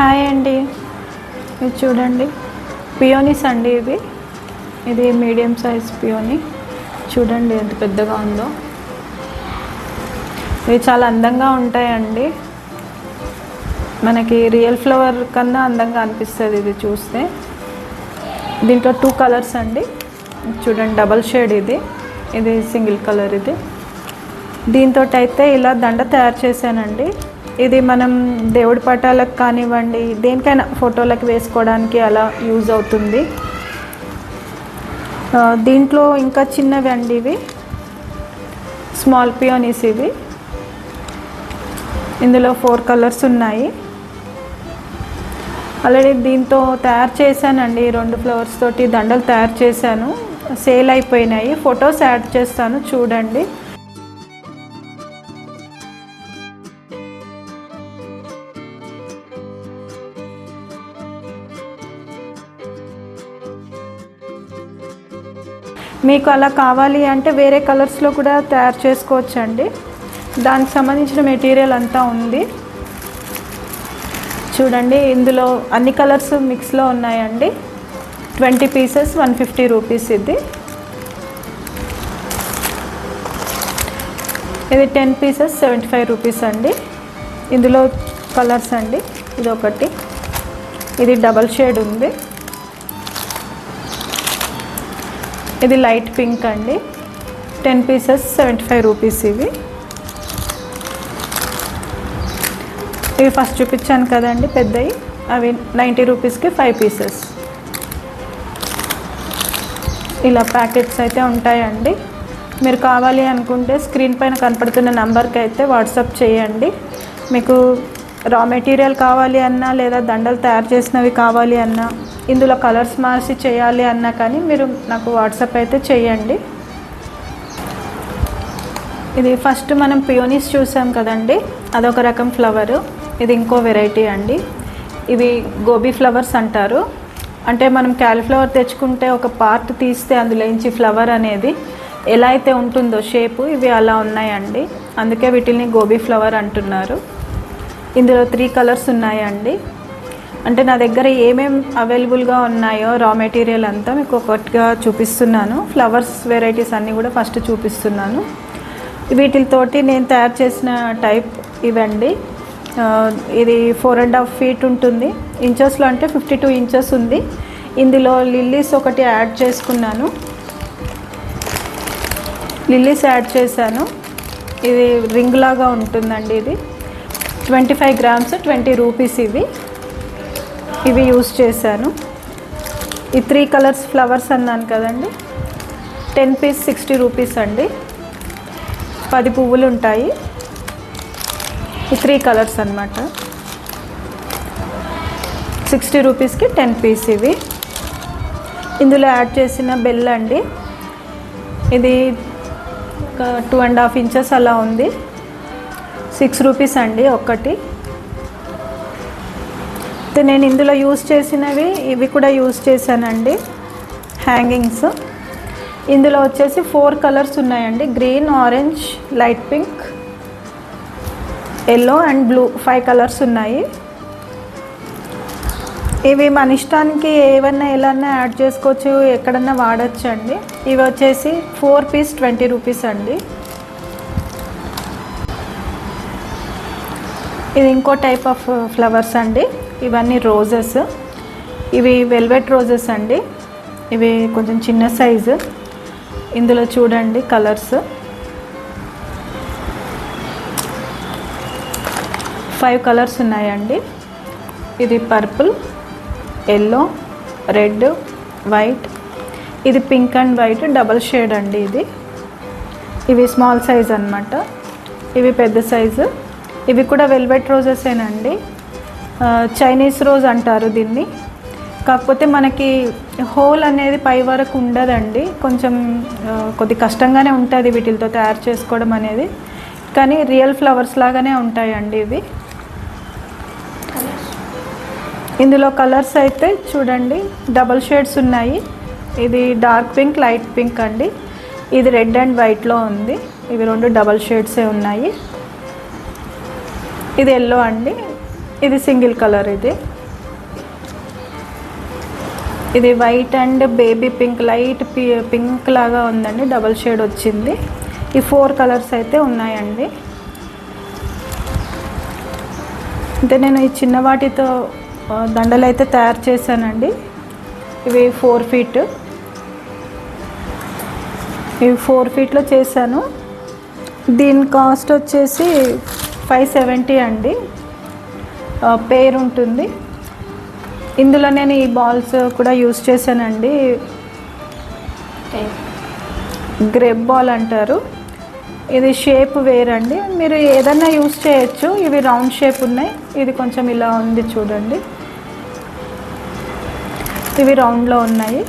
Hi అండి, ఇది చూడండి పియోనీస్ అండి. ఇది మీడియం సైజ్ పియోనీ. చూడండి ఎంత పెద్దగా ఉందో. ఇవి చాలా అందంగా ఉంటాయండి. మనకి రియల్ ఫ్లవర్ కన్నా అందంగా అనిపిస్తుంది ఇది చూస్తే. దీంట్లో 2 కలర్స్ అండి. చూడండి డబల్ షేడ్, ఇది సింగిల్ కలర్. దీంతో అయితే ఇలా దండ తయారు చేశానండి. ఇది మనం దేవుడి పటాలకు కానివ్వండి, దేనికైనా ఫోటోలకు వేసుకోవడానికి అలా యూజ్ అవుతుంది. దీంట్లో ఇంకా చిన్నవి అండి, ఇవి స్మాల్ పియోనీస్. ఇందులో 4 కలర్స్ ఉన్నాయి. ఆల్రెడీ దీంతో తయారు చేశానండి. 2 ఫ్లవర్స్ తోటి దండలు తయారు చేశాను, సేల్ అయిపోయినాయి. ఫొటోస్ యాడ్ చేస్తాను చూడండి. మీకు అలా కావాలి అంటే వేరే కలర్స్లో కూడా తయారు చేసుకోవచ్చండి. దానికి సంబంధించిన మెటీరియల్ అంతా ఉంది చూడండి. ఇందులో అన్ని కలర్స్ మిక్స్లో ఉన్నాయండి. 20 పీసెస్ 150 రూపీస్. ఇది 10 పీసెస్ 75 రూపీస్ అండి. ఇందులో కలర్స్ అండి, ఇది ఒకటి, ఇది డబల్ షేడ్ ఉంది, ఇది లైట్ పింక్ అండి. 10 పీసెస్ 75 రూపీస్. ఇవి ఫస్ట్ చూపించాను కదండి పెద్దవి, అవి 90 రూపీస్కి 5 పీసెస్. ఇలా ప్యాకెట్స్ అయితే ఉంటాయండి. మీరు కావాలి అనుకుంటే స్క్రీన్ పైన కనపడుతున్న నెంబర్కి అయితే వాట్సాప్ చేయండి. మీకు రా మెటీరియల్ కావాలి అన్నా, లేదా దండలు తయారు చేసినవి కావాలి అన్నా, ఇందులో కలర్స్ మార్చి చేయాలి అన్నా కానీ మీరు నాకు వాట్సాప్ అయితే చేయండి. ఇది ఫస్ట్ మనం పియోనీస్ చూసాం కదండి, అదొక రకం ఫ్లవరు. ఇది ఇంకో వెరైటీ అండి. ఇవి గోబీ ఫ్లవర్స్ అంటారు. అంటే మనం క్యాలీఫ్లవర్ తెచ్చుకుంటే ఒక పార్ట్ తీస్తే అందులోంచి ఫ్లవర్ అనేది ఎలా అయితే ఉంటుందో షేపు, ఇవి అలా ఉన్నాయండి. అందుకే వీటిని గోబీ ఫ్లవర్ అంటున్నారు. ఇందులో 3 కలర్స్ ఉన్నాయండి. అంటే నా దగ్గర ఏమేమి అవైలబుల్గా ఉన్నాయో రా మెటీరియల్ అంతా మీకు ఒకటిగా చూపిస్తున్నాను. ఫ్లవర్స్ వెరైటీస్ అన్నీ కూడా ఫస్ట్ చూపిస్తున్నాను. వీటితోటి నేను తయారు చేసిన టైప్ ఇవండి. ఇది 4.5 ఫీట్ ఉంటుంది. ఇంచెస్లో అంటే 52 ఇంచెస్ ఉంది. ఇందులో లిల్లీస్ ఒకటి యాడ్ చేసుకున్నాను, లిల్లీస్ యాడ్ చేశాను. ఇది రింగ్ లాగా ఉంటుందండి. ఇది 25 గ్రామ్స్ 20 రూపీస్. ఇవి యూస్ చేశాను. ఈ 3 కలర్స్ ఫ్లవర్స్ అన్నాను కదండి, 10 పీస్ 60 రూపీస్ అండి. 10 పువ్వులు ఉంటాయి. ఈ 3 కలర్స్ అన్నమాట. 60 రూపీస్కి 10 పీస్. ఇవి ఇందులో యాడ్ చేసిన బెల్ అండి. ఇది 2.5 ఇంచెస్ అలా ఉంది. 6 రూపీస్ అండి ఒక్కటి. నేను ఇందులో యూస్ చేసినవి ఇవి కూడా యూస్ చేశానండి, హ్యాంగింగ్స్. ఇందులో వచ్చేసి 4 కలర్స్ ఉన్నాయండి. Green, orange, light pink, yellow and blue. 5 colours ఉన్నాయి. ఇవి మన ఇష్టానికి ఏవన్నా ఎలాన్నా యాడ్ చేసుకోవచ్చు, ఎక్కడన్నా వాడచ్చు అండి. ఇవి వచ్చేసి 4 పీస్ 20 రూపీస్ అండి. ఇది ఇంకో టైప్ ఆఫ్ ఫ్లవర్స్ అండి. ఇవన్నీ రోజెస్. ఇవి వెల్వెట్ రోజెస్ అండి. ఇవి కొంచెం చిన్న సైజు. ఇందులో చూడండి కలర్స్ 5 కలర్స్ ఉన్నాయండి. ఇది పర్పుల్, ఎల్లో, రెడ్, వైట్. ఇది pink and white double shade అండి. ఇవి స్మాల్ సైజ్ అన్నమాట. ఇవి పెద్ద సైజు. ఇవి కూడా వెల్వెట్ రోజెసేనండి. చైనీస్ రోజ్ అంటారు దీన్ని. కాకపోతే మనకి హోల్ అనేది పై వరకు ఉండదండి. కొంచెం కొద్ది కష్టంగానే ఉంటుంది వీటితో తయారు చేసుకోవడం అనేది. కానీ రియల్ ఫ్లవర్స్ లాగానే ఉంటాయండి ఇవి. ఇందులో కలర్స్ అయితే చూడండి డబల్ షేడ్స్ ఉన్నాయి. ఇది డార్క్ పింక్, లైట్ పింక్ అండి. ఇది రెడ్ అండ్ వైట్లో ఉంది. ఇవి 2 డబల్ షేడ్సే ఉన్నాయి. ఇది ఎల్లో అండి. ఇది సింగిల్ కలర్. ఇది ఇది white and baby pink, light pink లాగా ఉందండి, డబల్ షేడ్ వచ్చింది. ఈ 4 కలర్స్ అయితే ఉన్నాయండి. అంటే నేను ఈ చిన్న వాటితో దండలు అయితే తయారు చేశానండి. ఇవి 4 ఫీట్, ఇవి 4 ఫీట్లో చేశాను. దీని కాస్ట్ వచ్చేసి 570 అండి, పేరు ఉంటుంది. ఇందులో నేను ఈ బాల్స్ కూడా యూస్ చేశానండి. గ్రేప్ బాల్ అంటారు. ఇది షేప్ వేరండి, మీరు ఏదన్నా యూస్ చేయొచ్చు. ఇవి రౌండ్ షేప్ ఉన్నాయి, ఇది కొంచెం ఇలా ఉంది చూడండి. ఇవి రౌండ్లో ఉన్నాయి.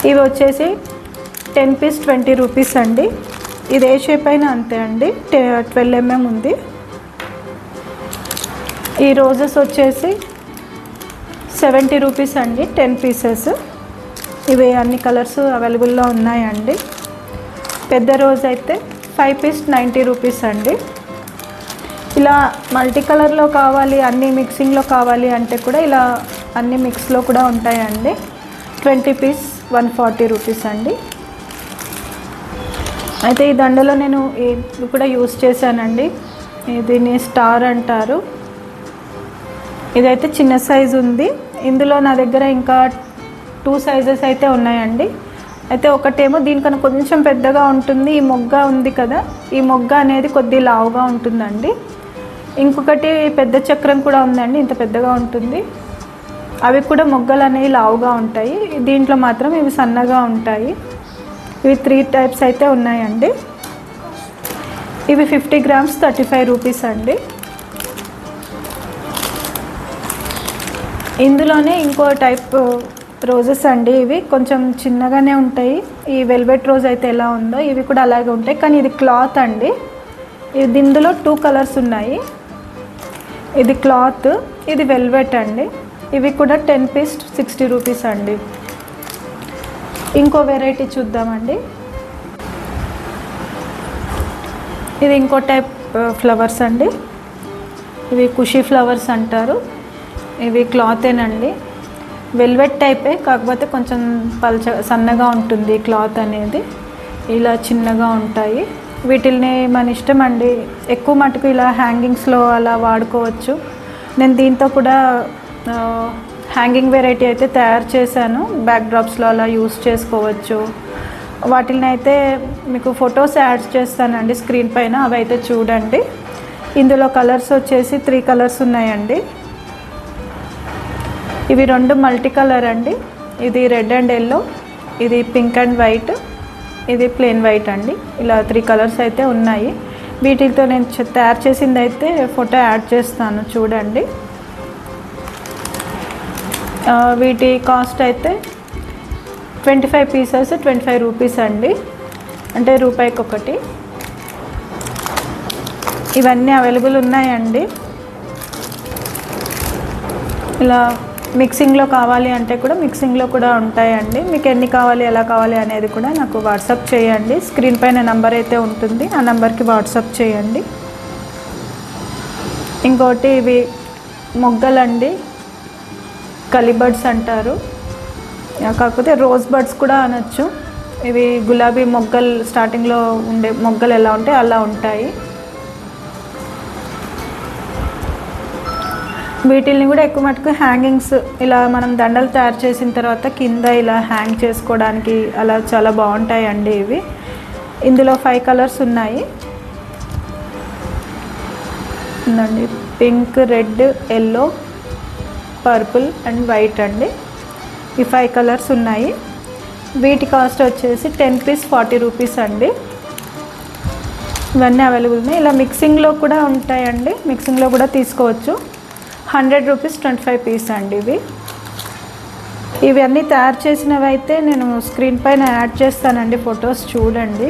ఇవి వచ్చేసి 10 పీస్ 20 రూపీస్ అండి. ఇది ఏ షేప్ అయినా అంతే అండి. 12 mm ఉంది. ఈ రోజెస్ వచ్చేసి 70 రూపీస్ అండి, 10 పీసెస్. ఇవి అన్ని కలర్స్ అవైలబుల్లో ఉన్నాయండి. పెద్ద రోజ్ అయితే 5 పీస్ 90 రూపీస్ అండి. ఇలా మల్టీ కలర్లో కావాలి, అన్ని మిక్సింగ్లో కావాలి అంటే కూడా ఇలా అన్ని మిక్స్లో కూడా ఉంటాయండి. 20 పీస్ 140 రూపీస్ అండి. అయితే ఈ దండలో నేను ఇది కూడా యూస్ చేశానండి. దీన్ని స్టార్ అంటారు. ఇదైతే చిన్న సైజు ఉంది. ఇందులో నా దగ్గర ఇంకా 2 సైజెస్ అయితే ఉన్నాయండి. అయితే ఒకటేమో దీనికన్నా కొంచెం పెద్దగా ఉంటుంది. ఈ మొగ్గ ఉంది కదా, ఈ మొగ్గ అనేది కొద్ది లావుగా ఉంటుందండి. ఇంకొకటి పెద్ద చక్రం కూడా ఉందండి, ఇంత పెద్దగా ఉంటుంది. అవి కూడా మొగ్గలు అనేవి లావుగా ఉంటాయి. దీంట్లో మాత్రం ఇవి సన్నగా ఉంటాయి. ఇవి 3 టైప్స్ అయితే ఉన్నాయండి. ఇవి 50 గ్రామ్స్ 35 రూపీస్ అండి. ఇందులోనే ఇంకో టైప్ రోజెస్ అండి. ఇవి కొంచెం చిన్నగానే ఉంటాయి. ఈ వెల్వెట్ రోజ్ అయితే ఎలా ఉందో ఇవి కూడా అలాగే ఉంటాయి, కానీ ఇది క్లాత్ అండి. ఇది ఇందులో 2 కలర్స్ ఉన్నాయి. ఇది క్లాత్, ఇది వెల్వెట్ అండి. ఇవి కూడా 10 పీస్ 60 రూపీస్ అండి. ఇంకో వెరైటీ చూద్దామండి. ఇది ఇంకో టైప్ ఫ్లవర్స్ అండి. ఇవి కుషీ ఫ్లవర్స్ అంటారు. ఇవి క్లాతేనండి, వెల్వెట్ టైపే, కాకపోతే కొంచెం సన్నగా ఉంటుంది క్లాత్ అనేది. ఇలా చిన్నగా ఉంటాయి. వీటిల్ని మన ఇష్టం అండి. ఎక్కువ మటుకు ఇలా హ్యాంగింగ్స్లో అలా వాడుకోవచ్చు. నేను దీంతో కూడా హ్యాంగింగ్ వెరైటీ అయితే తయారు చేశాను. బ్యాక్ డ్రాప్స్లో అలా యూస్ చేసుకోవచ్చు. వాటిని అయితే మీకు ఫొటోస్ యాడ్ చేస్తానండి స్క్రీన్ పైన, అవి అయితే చూడండి. ఇందులో కలర్స్ వచ్చేసి 3 కలర్స్ ఉన్నాయండి. ఇవి 2 మల్టీ కలర్ అండి. ఇది రెడ్ అండ్ ఎల్లో, ఇది పింక్ అండ్ వైట్, ఇది ప్లెయిన్ వైట్ అండి. ఇలా 3 కలర్స్ అయితే ఉన్నాయి. వీటితో నేను తయారు చేసింది అయితే ఫోటో యాడ్ చేస్తాను చూడండి. వీటి కాస్ట్ అయితే 25 పీసెస్ 25 రూపీస్ అండి, అంటే రూపాయికి ఒకటి. ఇవన్నీ అవైలబుల్ ఉన్నాయండి. ఇలా మిక్సింగ్లో కావాలి అంటే కూడా మిక్సింగ్లో కూడా ఉంటాయండి. మీకు ఎన్ని కావాలి, ఎలా కావాలి అనేది కూడా నాకు వాట్సాప్ చేయండి. స్క్రీన్ పైన నెంబర్ అయితే ఉంటుంది, ఆ నెంబర్కి వాట్సాప్ చేయండి. ఇంకోటి ఇవి మొగ్గలండి, కలిబర్డ్స్ అంటారు, కాకపోతే రోజ్ బర్డ్స్ కూడా అనొచ్చు. ఇవి గులాబీ మొగ్గలు, స్టార్టింగ్లో ఉండే మొగ్గలు ఎలా ఉంటాయి అలా ఉంటాయి. వీటిల్ని కూడా ఎక్కువ మటుకు హ్యాంగింగ్స్, ఇలా మనం దండలు తయారు చేసిన తర్వాత కింద ఇలా హ్యాంగ్ చేసుకోవడానికి అలా చాలా బాగుంటాయండి ఇవి. ఇందులో 5 కలర్స్ ఉన్నాయి ఉందండి. Pink, red, yellow, purple and white అండి. ఈ 5 కలర్స్ ఉన్నాయి. వీటి కాస్ట్ వచ్చేసి 10 పీస్ 40 రూపీస్ అండి. ఇవన్నీ అవైలబుల్ ఉన్నాయి. ఇలా మిక్సింగ్లో కూడా ఉంటాయండి, మిక్సింగ్లో కూడా తీసుకోవచ్చు. 100 రూపీస్ 25 పీస్ అండి ఇవి. ఇవన్నీ తయారు చేసినవి అయితే నేను స్క్రీన్ పైన యాడ్ చేస్తానండి, ఫొటోస్ చూడండి.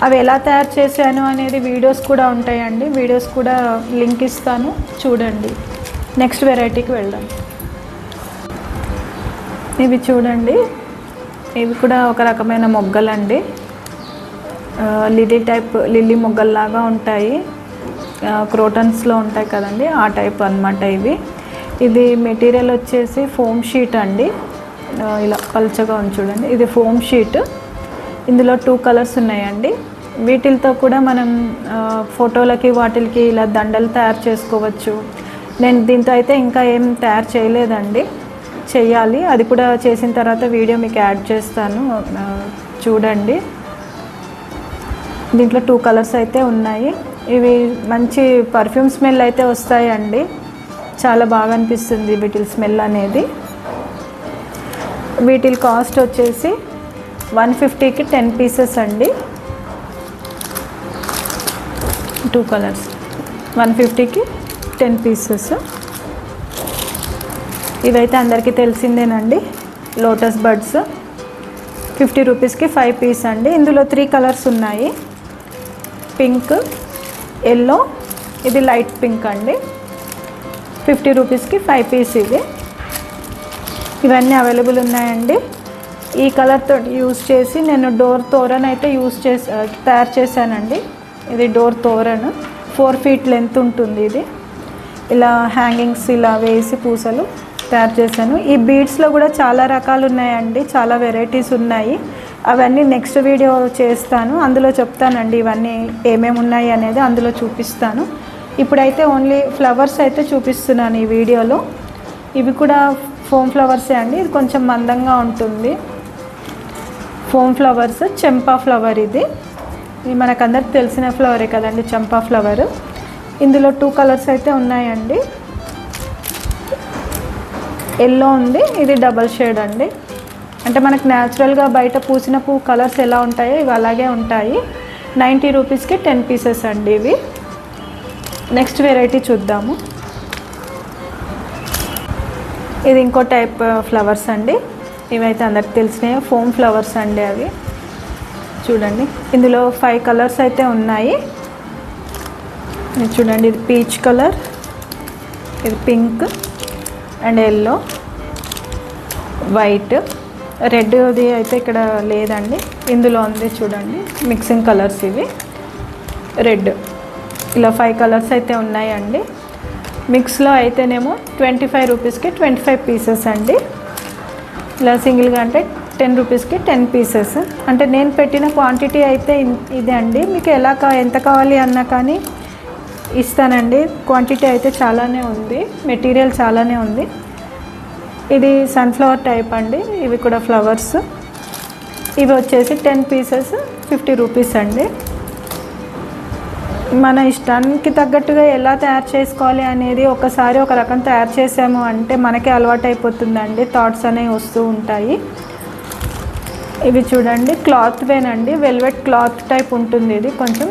అవి ఎలా తయారు చేశాను అనేది వీడియోస్ కూడా ఉంటాయండి, వీడియోస్ కూడా లింక్ ఇస్తాను చూడండి. నెక్స్ట్ వెరైటీకి వెళ్దాం. ఇవి చూడండి, ఇవి కూడా ఒక రకమైన మొగ్గలండి. లిల్లీ మొగ్గల్లాగా ఉంటాయి, క్రోటన్స్లో ఉంటాయి కదండి, ఆ టైప్ అన్నమాట. ఇవి ఇది మెటీరియల్ వచ్చేసి ఫోమ్ షీట్ అండి, ఇలా పల్చగా ఉంది చూడండి. ఇది ఫోమ్ షీట్, ఇందులో 2 కలర్స్ ఉన్నాయండి. వీటితో కూడా మనం ఫోటోలకి వాటికి ఇలా దండలు తయారు చేసుకోవచ్చు. నేను దీంతో అయితే ఇంకా ఏం తయారు చేయలేదండి, చెయ్యాలి. అది కూడా చేసిన తర్వాత వీడియో మీకు యాడ్ చేస్తాను, చూడండి. దీంట్లో 2 కలర్స్ అయితే ఉన్నాయి. ఇవి మంచి పర్ఫ్యూమ్ స్మెల్ అయితే వస్తాయండి, చాలా బాగా అనిపిస్తుంది వీటి స్మెల్ అనేది. వీటి కాస్ట్ వచ్చేసి 150కి 10 పీసెస్ అండి. 2 కలర్స్ 150కి 10 పీసెస్. ఇవైతే అందరికీ తెలిసిందేనండి, లోటస్ బడ్స్ 50 రూపీస్కి 5 పీస్ అండి. ఇందులో 3 కలర్స్ ఉన్నాయి, పింక్, ఎల్లో, ఇది లైట్ పింక్ అండి. 50 రూపీస్కి 5 పీస్ ఇది. ఇవన్నీ అవైలబుల్ ఉన్నాయండి. ఈ కలర్తో యూజ్ చేసి నేను డోర్ తోరన్ అయితే తయారు చేశానండి. ఇది డోర్ తోరన్ 4 ఫీట్ లెంత్ ఉంటుంది. ఇది ఇలా హ్యాంగింగ్స్ ఇలా వేసి పూసలు తయారు చేశాను. ఈ బీడ్స్లో కూడా చాలా రకాలు ఉన్నాయండి, చాలా వెరైటీస్ ఉన్నాయి. అవన్నీ నెక్స్ట్ వీడియో చేస్తాను, అందులో చెప్తానండి ఇవన్నీ ఏమేమి ఉన్నాయి అనేది అందులో చూపిస్తాను. ఇప్పుడైతే ఓన్లీ ఫ్లవర్స్ అయితే చూపిస్తున్నాను ఈ వీడియోలో. ఇవి కూడా ఫోమ్ ఫ్లవర్సే అండి, ఇది కొంచెం మందంగా ఉంటుంది. ఫోమ్ ఫ్లవర్స్, చెంపా ఫ్లవర్, ఇది మనకందరికి తెలిసిన ఫ్లవరే కదండి చంపా ఫ్లవర్. ఇందులో 2 కలర్స్ అయితే ఉన్నాయండి, ఎల్లో ఉంది, ఇది డబల్ షేడ్ అండి. అంటే మనకు న్యాచురల్గా బయట పూసిన పువ్వు కలర్స్ ఎలా ఉంటాయో ఇవి అలాగే ఉంటాయి. 90 రూపీస్కి 10 పీసెస్ అండి ఇవి. నెక్స్ట్ వెరైటీ చూద్దాము. ఇది ఇంకో టైప్ ఫ్లవర్స్ అండి. ఇవైతే అందరికి తెలిసినాయి ఫోమ్ ఫ్లవర్స్ అండి అవి. చూడండి ఇందులో 5 కలర్స్ అయితే ఉన్నాయి. ఇది చూడండి, ఇది పీచ్ కలర్, ఇది pink and yellow, white, Reddy అయితే ఇక్కడ లేదండి, ఇందులో ఉంది చూడండి. మిక్సింగ్ కలర్స్ ఇవి, రెడ్, ఇలా 5 కలర్స్ అయితే ఉన్నాయండి. మిక్స్లో అయితేనేమో 25 రూపీస్కి 25 పీసెస్ అండి. ఇలా సింగిల్గా అంటే 10 రూపీస్కి 10 పీసెస్. అంటే నేను పెట్టిన క్వాంటిటీ అయితే ఇదే అండి. మీకు ఎంత కావాలి అన్నా కానీ ఇస్తానండి. క్వాంటిటీ అయితే చాలానే ఉంది, మెటీరియల్ చాలానే ఉంది. ఇది సన్ఫ్లవర్ టైప్ అండి, ఇవి కూడా ఫ్లవర్స్. ఇవి వచ్చేసి 10 పీసెస్ 50 రూపీస్ అండి. మన ఇష్టానికి తగ్గట్టుగా ఎలా తయారు చేసుకోవాలి అనేది ఒకసారి ఒక రకం తయారు చేసాము అంటే మనకే అలవాటు అయిపోతుందండి, థాట్స్ అనేవి వస్తూ ఉంటాయి. ఇవి చూడండి క్లాత్ వేనండి, వెల్వెట్ క్లాత్ టైప్ ఉంటుంది ఇది కొంచెం.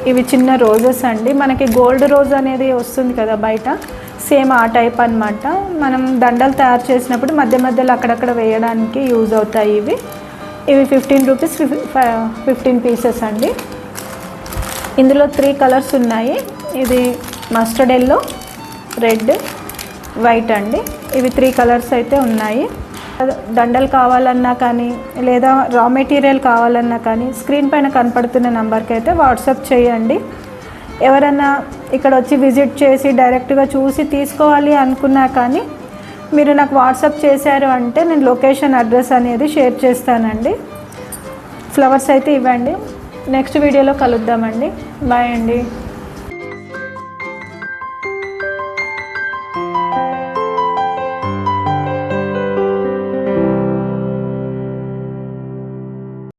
ఇవి చిన్న రోజెస్ అండి, మనకి గోల్డ్ రోజ్ అనేది వస్తుంది కదా బయట, సేమ్ ఆ టైప్ అన్నమాట. మనం దండలు తయారు చేసినప్పుడు మధ్య మధ్యలో అక్కడక్కడ వేయడానికి యూజ్ అవుతాయి ఇవి. ఇవి 15 రూపీస్ 15 పీసెస్ అండి. ఇందులో 3 కలర్స్ ఉన్నాయి. ఇది మస్టర్డ్ ఎల్లో, రెడ్, వైట్ అండి. ఇవి 3 కలర్స్ అయితే ఉన్నాయి. దండలు కావాలన్నా కానీ లేదా రా మెటీరియల్ కావాలన్నా కానీ స్క్రీన్ పైన కనపడుతున్న నెంబర్కి అయితే వాట్సాప్ చేయండి. ఎవరైనా ఇక్కడ వచ్చి విజిట్ చేసి డైరెక్ట్గా చూసి తీసుకోవాలి అనుకున్నా కానీ మీరు నాకు వాట్సాప్ చేశారు అంటే నేను లొకేషన్ అడ్రస్ అనేది షేర్ చేస్తానండి. ఫ్లవర్స్ అయితే ఇవ్వండి. నెక్స్ట్ వీడియోలో కలుద్దామండి. బాయ్ అండి.